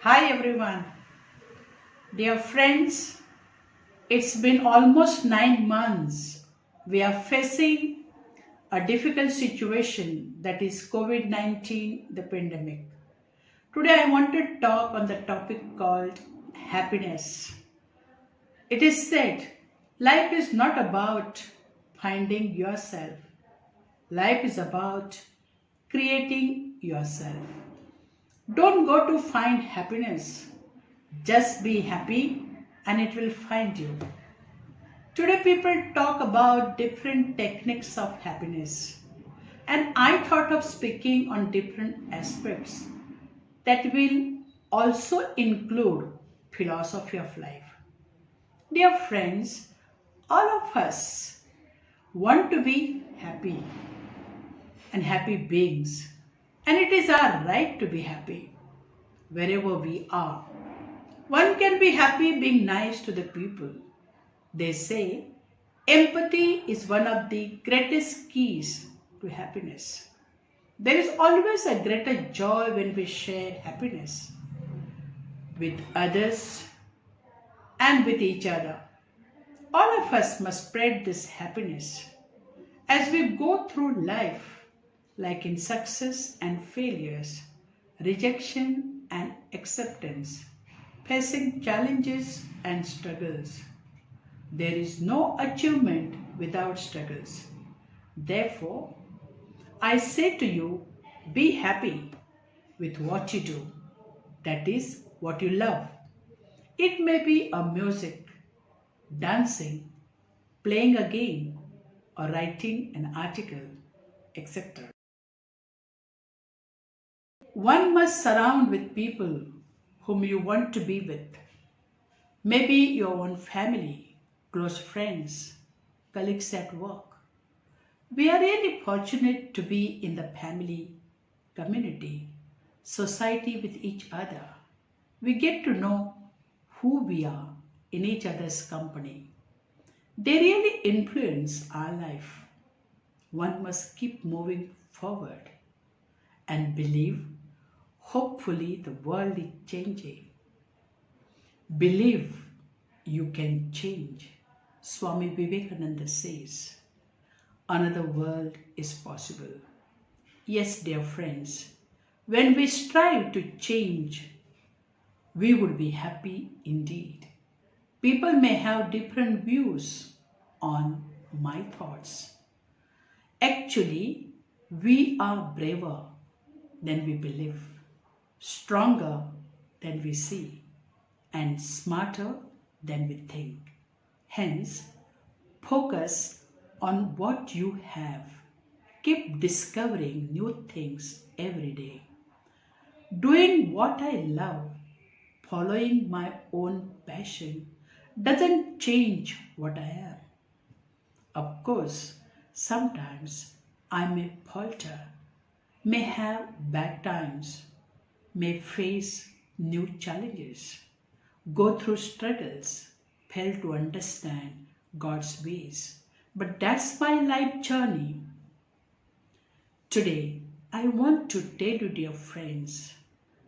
Hi everyone, dear friends. It's been almost 9 months. We are facing a difficult situation, that is COVID-19, the pandemic. Today I want to talk on the topic called happiness. It is said life is not about finding yourself, life is about creating yourself. Don't go to find happiness. Just be happy and it will find you. Today people talk about different techniques of happiness, and I thought of speaking on different aspects that will also include philosophy of life. Dear friends, all of us want to be happy and happy beings, and it is our right to be happy wherever we are. One can be happy being nice to the people. They say empathy is one of the greatest keys to happiness. There is always a greater joy when we share happiness with others and with each other. All of us must spread this happiness as we go through life, like in success and failures, rejection and acceptance, facing challenges and struggles. There is no achievement without struggles. Therefore, I say to you, be happy with what you do. That is what you love. It may be a music, dancing, playing a game, or writing an article, etc. One must surround with people whom you want to be with. Maybe your own family, close friends, colleagues at work. We are really fortunate to be in the family, community, society with each other. We get to know who we are in each other's company. They really influence our life. One must keep moving forward and believe, hopefully, the world is changing. Believe you can change. Swami Vivekananda says, another world is possible. Yes, dear friends, when we strive to change, we would be happy indeed. People may have different views on my thoughts. Actually, we are braver than we believe, stronger than we see, and smarter than we think. Hence, focus on what you have. Keep discovering new things every day. Doing what I love, following my own passion, doesn't change what I am. Of course, sometimes I may falter, may have bad times, may face new challenges, go through struggles, fail to understand God's ways. But that's my life journey. Today, I want to tell you, dear friends,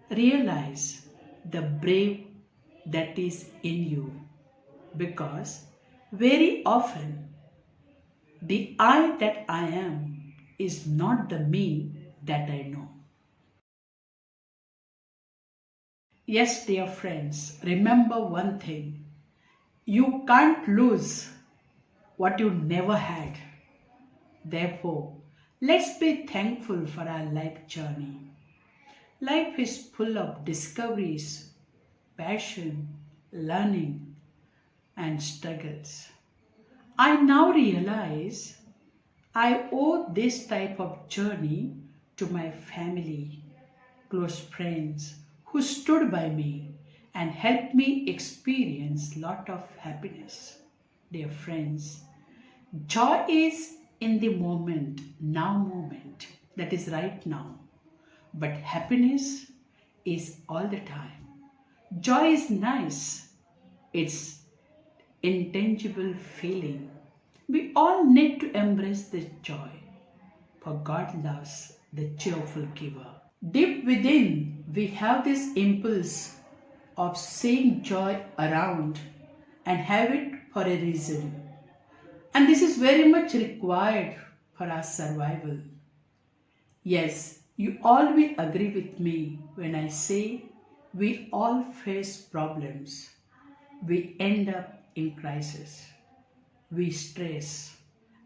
realize the brave that is in you, because very often the I that I am is not the me that I know. Yes, dear friends, remember one thing: you can't lose what you never had. Therefore, let's be thankful for our life journey. Life is full of discoveries, passion, learning, and struggles. I now realize I owe this type of journey to my family, close friends who stood by me and helped me experience lot of happiness. Dear friends, joy is in the moment, now moment, that is right now. But happiness is all the time. Joy is nice. It's intangible feeling. We all need to embrace this joy, for God loves the cheerful giver. Deep within, we have this impulse of seeing joy around and have it for a reason. And this is very much required for our survival. Yes, you all will agree with me when I say we all face problems. We end up in crisis. We stress.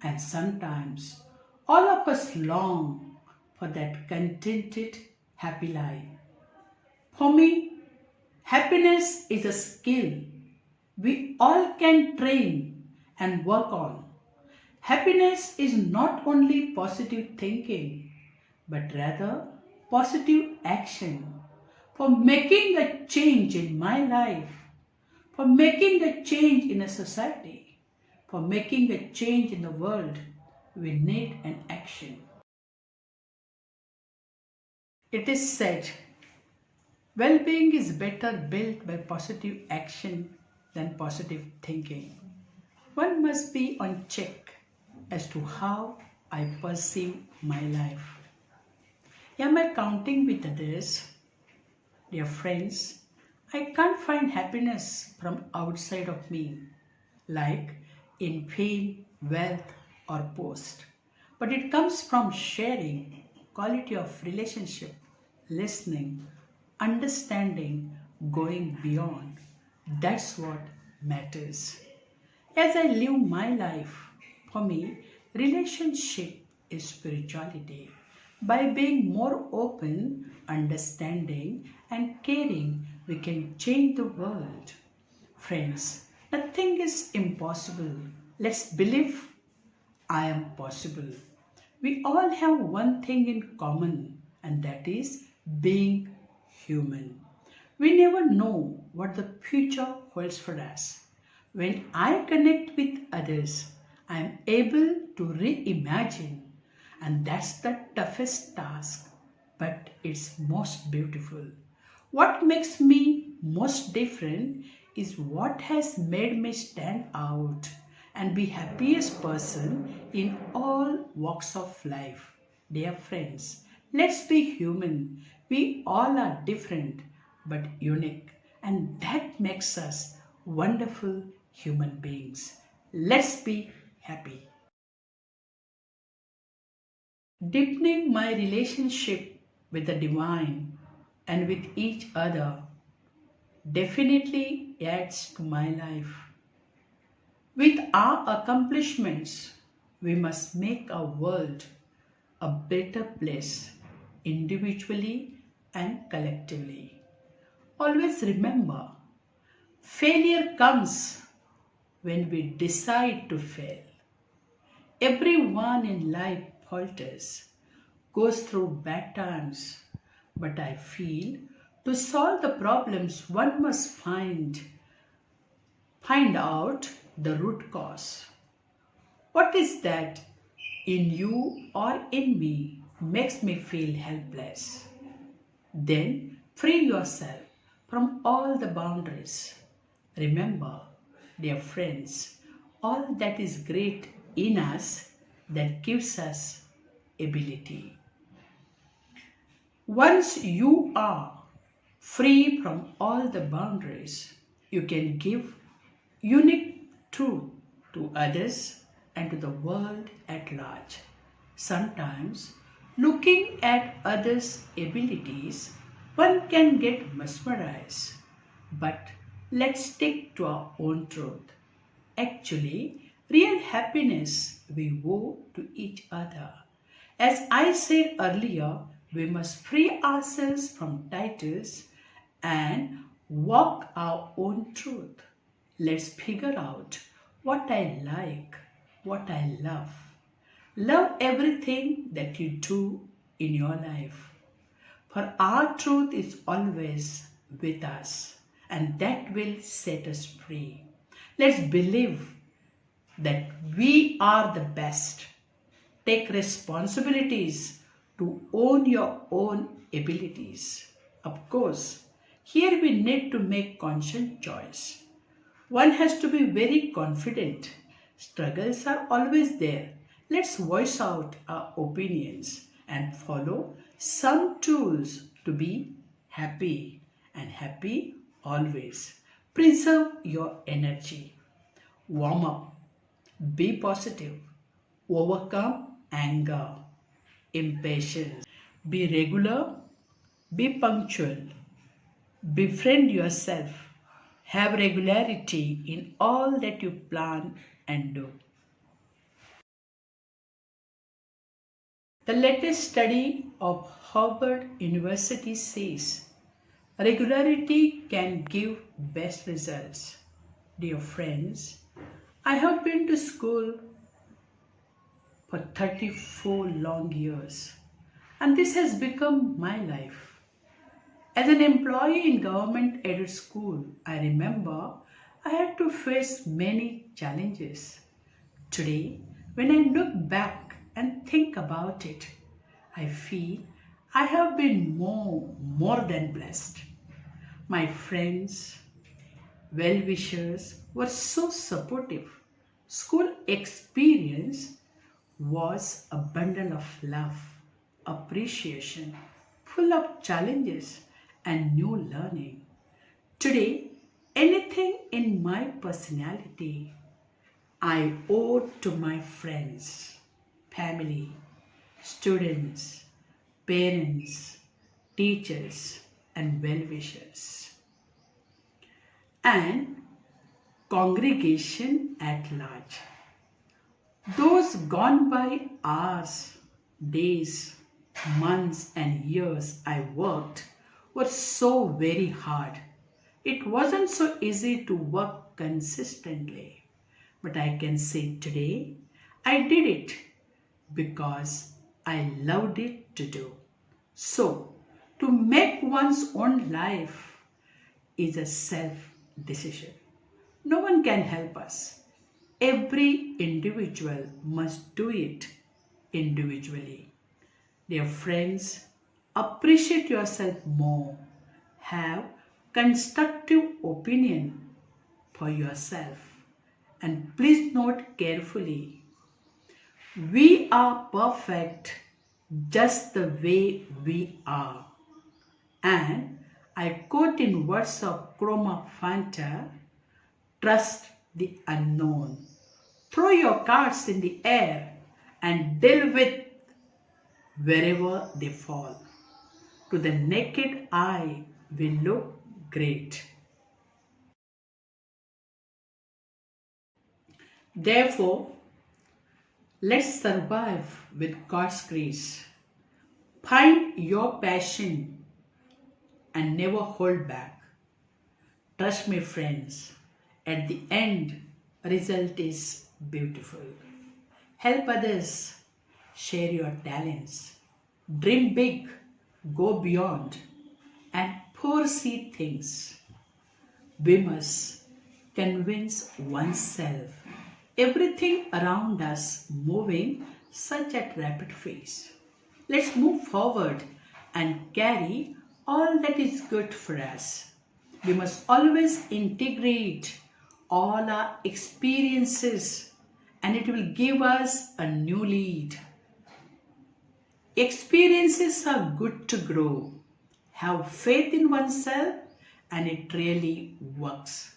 And sometimes all of us long for that contented, happy life. For me, happiness is a skill we all can train and work on. Happiness is not only positive thinking, but rather positive action for making a change in my life, for making a change in a society, for making a change in the world. We need an action. It is said, well-being is better built by positive action than positive thinking. One must be on check as to how I perceive my life. Am I counting with others? Dear friends, I can't find happiness from outside of me, like in fame, wealth, or post. But it comes from sharing, quality of relationship, listening, understanding, going beyond. That's what matters. As I live my life, for me, relationship is spirituality. By being more open, understanding, and caring, we can change the world. Friends, nothing is impossible. Let's believe I am possible. We all have one thing in common, and that is being human. We never know what the future holds for us. When I connect with others, I am able to reimagine, and that's the toughest task, but it's most beautiful. What makes me most different is what has made me stand out and be happiest person in all walks of life. Dear friends, let's be human. We all are different but unique, and that makes us wonderful human beings. Let's be happy. Deepening my relationship with the divine and with each other definitely adds to my life. With our accomplishments, we must make our world a better place individually and collectively. Always remember, failure comes when we decide to fail. Everyone in life falters, goes through bad times, but I feel to solve the problems one must find out the root cause. What is that in you or in me makes me feel helpless? Then free yourself from all the boundaries. Remember, dear friends, all that is great in us that gives us ability. Once you are free from all the boundaries, you can give unique truth to others and to the world at large. Sometimes, looking at others' abilities, one can get mesmerized. But let's stick to our own truth. Actually, real happiness we owe to each other. As I said earlier, we must free ourselves from titles and walk our own truth. Let's figure out what I like, what I love. Love everything that you do in your life. For our truth is always with us, and that will set us free. Let's believe that we are the best. Take responsibilities to own your own abilities. Of course, here we need to make conscious choice. One has to be very confident. Struggles are always there. Let's voice out our opinions and follow some tools to be happy and happy always. Preserve your energy. Warm up. Be positive. Overcome anger, impatience. Be regular. Be punctual. Befriend yourself. Have regularity in all that you plan and do. The latest study of Harvard University says regularity can give best results. Dear friends, I have been to school for 34 long years and this has become my life. As an employee in government-aided school, I remember I had to face many challenges. Today, when I look back and think about it, I feel I have been more than blessed. My friends, well-wishers were so supportive. School experience was a bundle of love, appreciation, full of challenges and new learning. Today, anything in my personality I owe to my friends, family, students, parents, teachers, and well-wishers, and congregation at large. Those gone by hours, days, months, and years I worked were so very hard. It wasn't so easy to work consistently. But I can say today, I did it because I loved it to do. So, to make one's own life is a self-decision. No one can help us. Every individual must do it individually. Dear friends, appreciate yourself more. Have constructive opinion for yourself. And please note carefully, we are perfect just the way we are. And I quote in words of Chroma Fanta, trust the unknown. Throw your cards in the air and deal with wherever they fall. To the naked eye, we look great. Therefore, let's survive with God's grace. Find your passion and never hold back. Trust me, friends, at the end, result is beautiful. Help others, share your talents, dream big, go beyond, and foresee things. We must convince oneself. Everything around us moving such at rapid pace. Let's move forward and carry all that is good for us. We must always integrate all our experiences and it will give us a new lead. Experiences are good to grow. Have faith in oneself and it really works.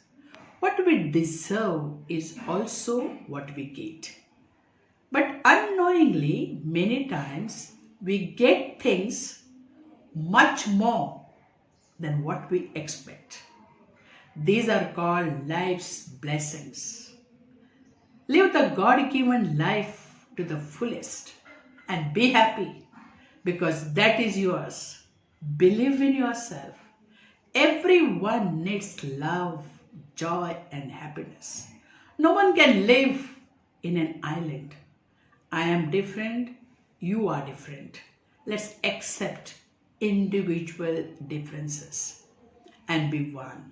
What we deserve is also what we get. But unknowingly, many times, we get things much more than what we expect. These are called life's blessings. Live the God-given life to the fullest and be happy because that is yours. Believe in yourself. Everyone needs love, joy and happiness. No one can live in an island. I am different, you are different. Let's accept individual differences and be one.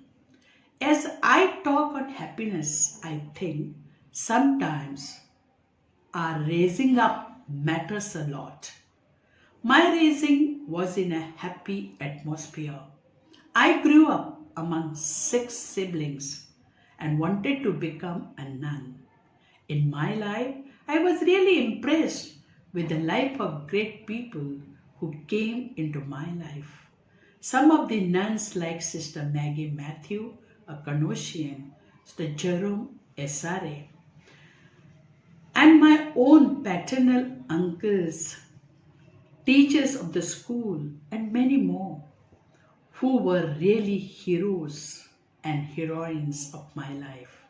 As I talk on happiness, I think sometimes our raising up matters a lot. My raising was in a happy atmosphere. I grew up among 6 siblings and wanted to become a nun. In my life, I was really impressed with the life of great people who came into my life. Some of the nuns like Sister Maggie Matthew, a Canossian, Sister Jerome S.R.A., and my own paternal uncles, teachers of the school, and many more, who were really heroes and heroines of my life.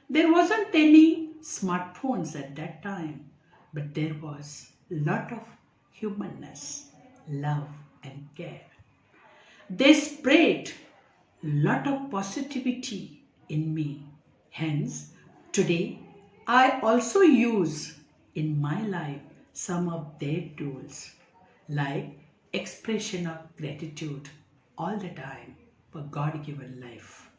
There wasn't any smartphones at that time, but there was a lot of humanness, love and care. They spread a lot of positivity in me. Hence, today I also use in my life some of their tools, like expression of gratitude all the time for God-given life.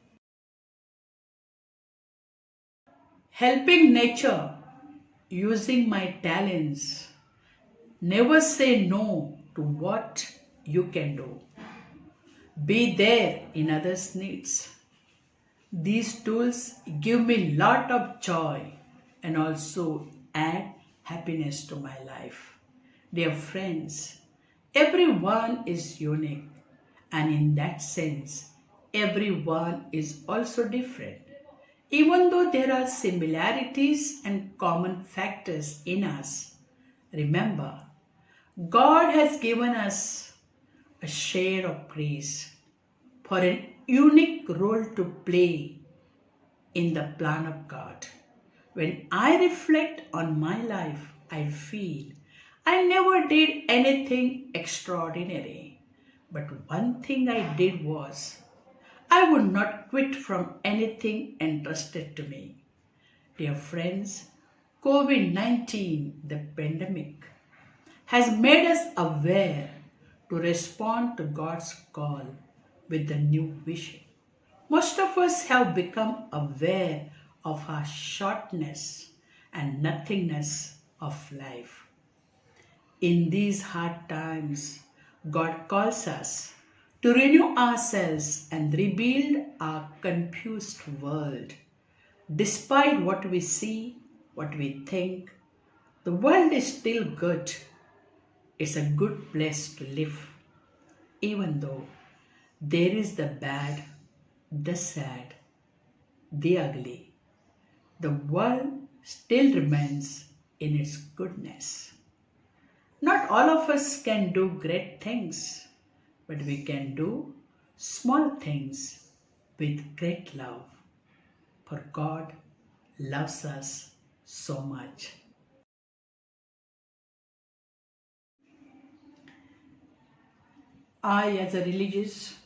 Helping nature using my talents. Never say no to what you can do. Be there in others' needs. These tools give me lot of joy and also add happiness to my life. Dear friends, everyone is unique, and in that sense, everyone is also different. Even though there are similarities and common factors in us, remember, God has given us a share of grace for an unique role to play in the plan of God. When I reflect on my life, I feel I never did anything extraordinary. But one thing I did was I would not quit from anything entrusted to me. Dear friends, COVID-19, the pandemic, has made us aware to respond to God's call with the new vision. Most of us have become aware of our shortness and nothingness of life. In these hard times, God calls us to renew ourselves and rebuild our confused world. Despite what we see, what we think, the world is still good. It's a good place to live, even though there is the bad, the sad, the ugly. The world still remains in its goodness. Not all of us can do great things, but we can do small things with great love. For God loves us so much. I, as a religious,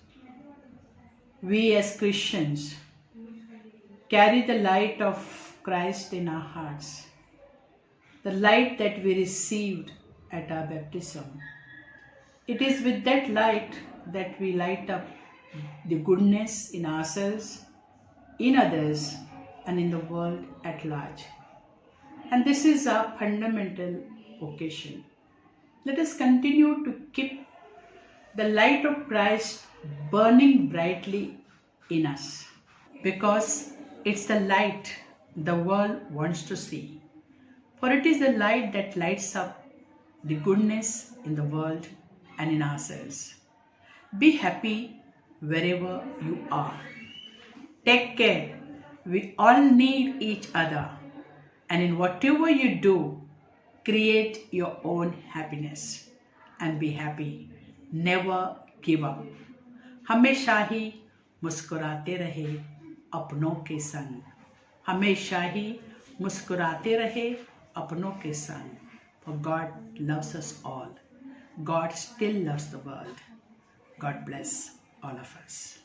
we as Christians carry the light of Christ in our hearts, the light that we received at our baptism. It is with that light that we light up the goodness in ourselves, in others, and in the world at large. And this is our fundamental vocation. Let us continue to keep the light of Christ burning brightly in us, because it's the light the world wants to see. For it is the light that lights up the goodness in the world and in ourselves. Be happy wherever you are. Take care. We all need each other. And in whatever you do, create your own happiness and be happy. Never give up. हमेशा ही मुस्कुराते रहे अपनों के संग. हमेशा ही मुस्कुराते रहे अपनों के संग. For God loves us all. God still loves the world. God bless all of us.